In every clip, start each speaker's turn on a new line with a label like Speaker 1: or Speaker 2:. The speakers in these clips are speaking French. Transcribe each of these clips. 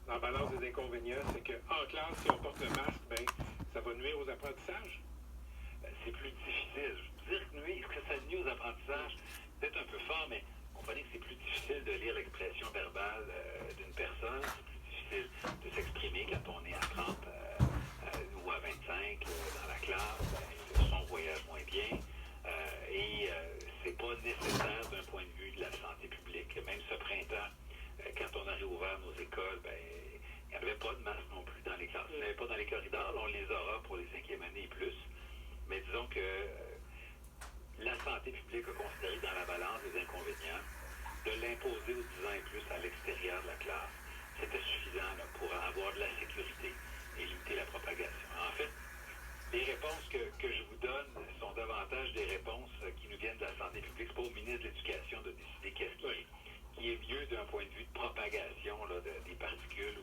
Speaker 1: en balance des inconvénients, c'est qu'en classe, si on porte le masque, ben, ça va nuire aux apprentissages?
Speaker 2: C'est plus difficile. Je veux dire que nuire, est-ce que ça nuit aux apprentissages? Peut-être un peu fort, mais comprenez que c'est plus difficile de lire l'expression verbale d'une personne. C'est plus difficile de s'exprimer quand on est à 30 ou à 25 dans la classe. Le son voyage moins bien. C'est pas nécessaire d'un point de vue de la santé publique. Même ce printemps, quand on a réouvert nos écoles, ben, il n'y avait pas de masque non plus dans les classes. Il n'y en avait pas dans les corridors. Là, on les aura pour les 5e années et plus. Mais disons que la santé publique a considéré dans la balance des inconvénients de l'imposer aux 10 ans et plus à l'extérieur de la classe. C'était suffisant là, pour avoir de la sécurité et limiter la propagation. En fait, les réponses que je vous donne sont davantage des réponses qui nous viennent de la santé publique. C'est pas au ministre de l'Éducation de décider qu'est-ce qui est mieux d'un point de vue de propagation là, des particules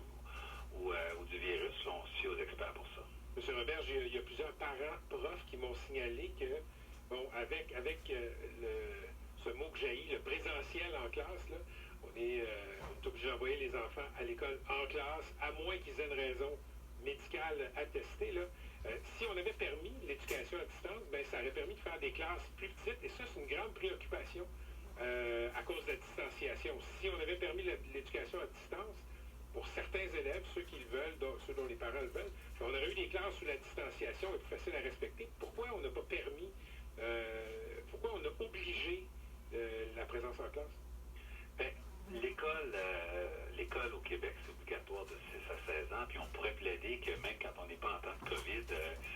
Speaker 2: ou du virus. Là, on se fie aux experts pour ça.
Speaker 1: M. Roberge, il y a plusieurs parents, profs qui m'ont signalé que, bon, avec ce mot que j'ai, le présentiel en classe, là, on est obligé d'envoyer les enfants à l'école en classe, à moins qu'ils aient une raison médicale attestée. Là. Si on avait permis l'éducation à distance, ben, ça aurait permis de faire des classes plus petites, et ça, c'est une grande préoccupation à cause de la distanciation. Si on avait permis l'éducation à distance, pour certains élèves, ceux qui le veulent, ceux dont les parents le veulent, on aurait eu des classes où la distanciation est plus facile à respecter. Pourquoi on n'a pas permis, pourquoi on a obligé la présence en classe?
Speaker 2: Bien, l'école au Québec, c'est obligatoire de 6 à 16 ans, puis on pourrait plaider que même quand on n'est pas en temps de COVID,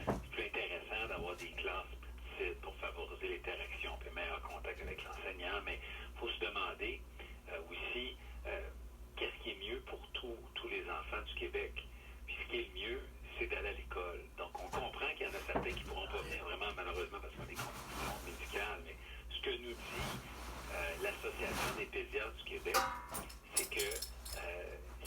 Speaker 2: c'est plus intéressant d'avoir des classes plus petites pour favoriser l'interaction et meilleur contact avec l'enseignant, mais il faut se demander aussi qu'est-ce qui est mieux pour tous les enfants du Québec. Puis ce qui est le mieux, c'est d'aller à l'école. Donc on comprend qu'il y en a certains qui ne pourront pas venir vraiment malheureusement parce qu'on a des conditions médicales, mais ce que nous dit l'Association des pédiatres du Québec, c'est que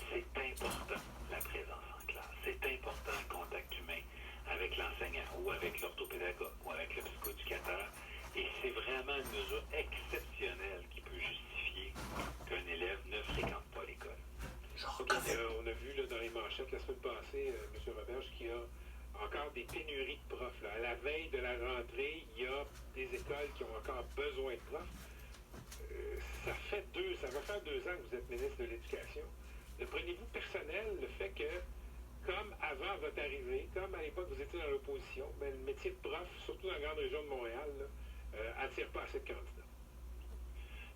Speaker 2: c'est important la présence en classe. C'est important le contact humain avec l'enseignant ou avec l'orthopédagogue ou avec le psychoéducateur. Et c'est vraiment une mesure exceptionnelle qui peut justifier qu'un élève ne fréquente pas l'école.
Speaker 1: On a vu là, dans les manchettes la semaine passée, M. Roberge, qu'il y a encore des pénuries de profs. Là. À la veille de la rentrée, il y a des écoles qui ont encore besoin de profs. Ça va faire 2 ans que vous êtes ministre de l'Éducation. Le prenez-vous personnel le fait que, comme avant votre arrivée, comme à l'époque vous étiez dans l'opposition, ben, le métier de prof, surtout dans la grande région de Montréal, attire pas assez de candidats?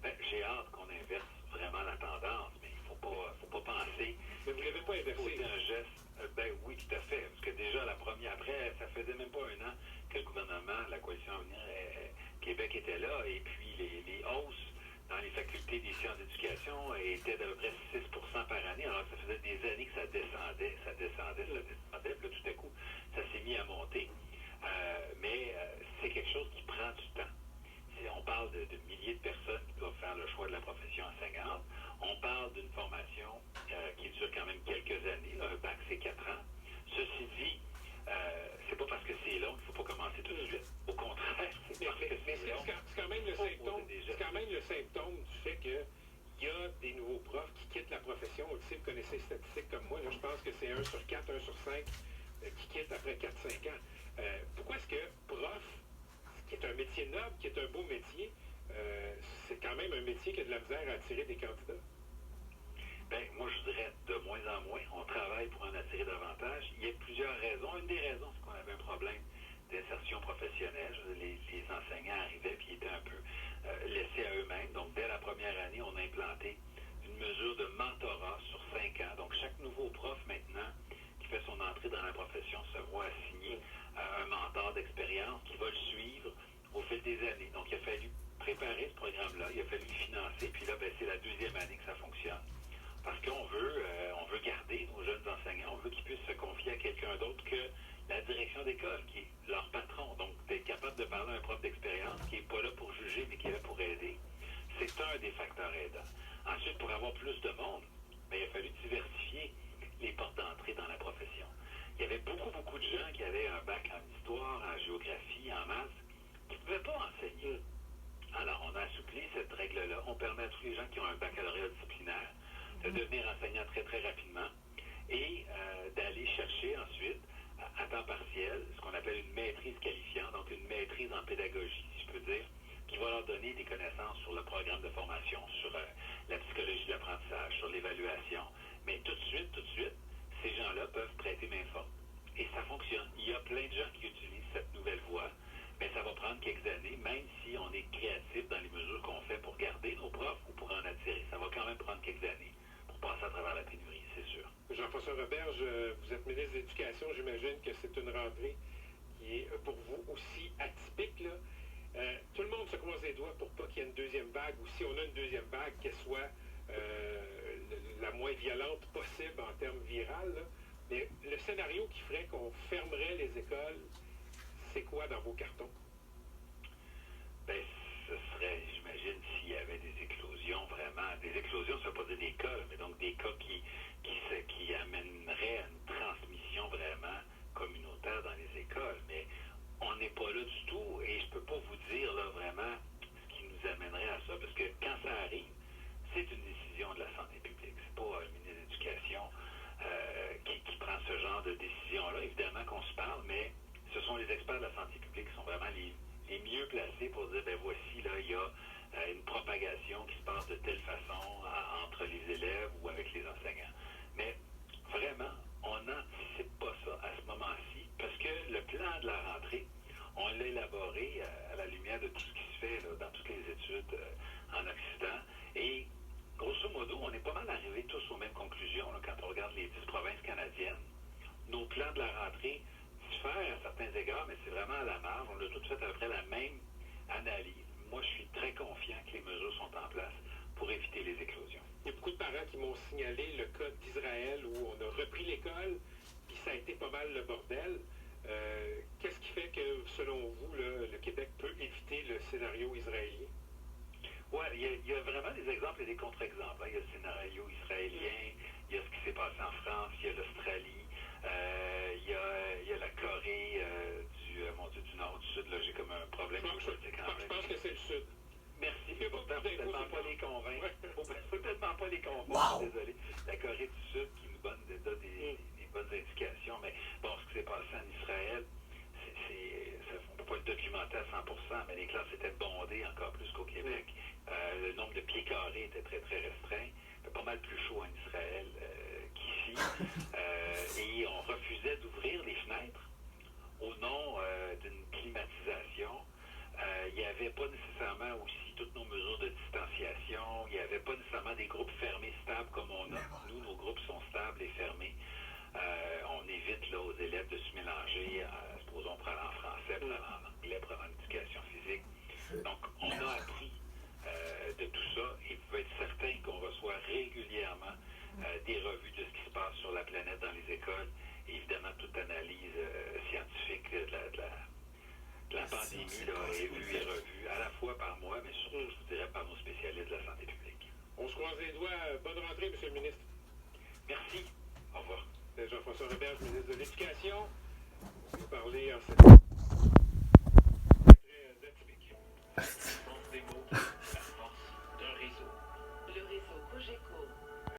Speaker 2: Ben, j'ai hâte qu'on inverse vraiment la tendance, mais il ne faut pas penser.
Speaker 1: Mais vous ne l'avez pas inversé.
Speaker 2: C'est un geste. Ben oui, tout à fait. Parce que déjà, la première, après, ça faisait même pas 1 an que le gouvernement, la coalition Avenir Québec était là, et puis les hausses dans les facultés des sciences d'éducation étaient d'à peu près 6 par année, alors que ça faisait des années que ça descendait. Puis là, tout à coup, ça s'est mis à monter. Mais c'est quelque chose qui prend du temps. On parle de milliers de personnes qui doivent faire le choix de la profession enseignante. On parle d'une formation qui dure quand même quelques années. Un bac, c'est 4 ans. Ceci dit, c'est pas parce que c'est long qu'il ne faut pas commencer tout de suite. Au contraire, c'est parce que c'est long.
Speaker 1: C'est quand même le symptôme du fait qu'il y a des nouveaux profs qui quittent la profession. Vous connaissez les statistiques comme moi. Là, je pense que c'est 1 sur 4, 1 sur 5 qui quittent après 4-5 ans. Pourquoi est-ce que prof, qui est un métier noble, qui est un beau métier, c'est quand même un métier qui a de la misère à attirer des candidats?
Speaker 2: Bien, moi, je dirais de moins en moins. On travaille pour en attirer davantage. Il y a plusieurs raisons. Une des raisons, c'est qu'on avait un problème d'insertion professionnelle. Les enseignants arrivaient et étaient un peu laissés à eux-mêmes. Donc, dès la première année, on a implanté une mesure de mentorat sur 5 ans. Donc, chaque nouveau prof, maintenant, qui fait son entrée dans la profession, se voit assigner un mentor d'expérience qui va le suivre au fil des années. Donc, il a fallu préparer ce programme-là, il a fallu le financer, puis là, ben, c'est la 2e année que ça fonctionne. Parce qu'on veut garder nos jeunes enseignants, on veut qu'ils puissent se confier à quelqu'un d'autre que la direction d'école, qui est leur patron. Donc, d'être capable de parler à un prof d'expérience qui n'est pas là pour juger, mais qui est là pour aider, c'est un des facteurs aidants. Ensuite, pour avoir plus de monde, ben, il a fallu diversifier les portes d'entrée dans la profession. Il y avait beaucoup de gens qui avaient un bac en histoire, en géographie, en maths, qui ne pouvaient pas enseigner. Alors, on a assoupli cette règle-là. On permet à tous les gens qui ont un baccalauréat disciplinaire de devenir enseignants très rapidement.
Speaker 1: Jean-François Roberge, vous êtes ministre de l'Éducation, j'imagine que c'est une rentrée qui est pour vous aussi atypique, là. Tout le monde se croise les doigts pour pas qu'il y ait une deuxième vague, ou si on a une deuxième vague, qu'elle soit la moins violente possible en termes viral, là. Mais le scénario qui ferait qu'on fermerait les écoles, c'est quoi dans vos cartons?
Speaker 2: Ben, ce serait, j'imagine, s'il y avait des éclosions vraiment. Des éclosions, ça ne veut pas dire des cas, mais donc des cas qui amèneraient à une transmission vraiment communautaire dans les écoles. Mais on n'est pas là du tout et je ne peux pas vous dire là vraiment ce qui nous amènerait à ça, parce que quand ça arrive, c'est une décision de la santé publique. C'est pas le ministre de l'Éducation qui prend ce genre de décision-là. Évidemment qu'on se parle, mais ce sont les experts de la santé publique qui sont vraiment les mieux placés pour dire, ben voici, là, il y a une propagation qui se passe de telle façon entre les élèves ou avec les enseignants. Mais vraiment, on n'anticipe pas ça à ce moment-ci, parce que le plan de la rentrée, on l'a élaboré à la lumière de tout ce qui se fait là, dans toutes les études en Occident. Et grosso modo, on est pas mal arrivés tous aux mêmes conclusions là, quand on regarde les 10 provinces canadiennes. Nos plans de la rentrée diffèrent à certains égards, mais c'est vraiment à la marge. On a tous fait à peu près la même analyse. Moi, je suis très confiant que les mesures sont en place pour éviter les éclosions.
Speaker 1: Il y a beaucoup de parents qui m'ont signalé le cas d'Israël où on a repris l'école, puis ça a été pas mal le bordel. Qu'est-ce qui fait que, selon vous, là, le Québec peut éviter le scénario israélien?
Speaker 2: Oui, il y a vraiment des exemples et des contre-exemples. Hein. Il y a le scénario israélien, il y a ce qui s'est passé en France, il y a l'Australie, il y a la Corée du Nord, du Sud. Là, j'ai comme un problème politique en
Speaker 1: Je pense que c'est le Sud.
Speaker 2: Merci, mais pourtant, il ne faut tellement pas les convaincre. Il ne faut tellement pas les convaincre, désolé. La Corée du Sud qui nous donne des bonnes indications. Mais bon, ce qui s'est passé en Israël, on ne peut pas le documenter à 100%, mais les classes étaient bondées encore plus qu'au Québec. Le nombre de pieds carrés était très, très restreint. Il fait pas mal plus chaud en Israël qu'ici. Et on refusait d'ouvrir les fenêtres au nom d'une climatisation. Il n'y avait pas nécessairement aussi toutes nos mesures de distanciation. Il n'y avait pas nécessairement des groupes fermés stables comme on a. Nous, nos groupes sont stables et fermés. On évite là, aux élèves de se mélanger, supposons pour aller en français, pour aller en anglais, pour aller en éducation physique. Donc, on a appris de tout ça et vous pouvez être certain qu'on reçoit régulièrement des revues de ce qui se passe sur la planète dans les écoles. Et évidemment, toute analyse scientifique de la pandémie là, est vue et revue à la fois par moi, mais surtout, je vous dirais, par nos spécialistes de la santé publique.
Speaker 1: On se croise les doigts. Bonne rentrée, M. le ministre.
Speaker 2: Merci. Au revoir.
Speaker 1: Jean-François Roberge, ministre de l'Éducation. Vous parlez en cette très atypique.
Speaker 3: La force des mots, la force d'un réseau.
Speaker 4: Le réseau Cogeco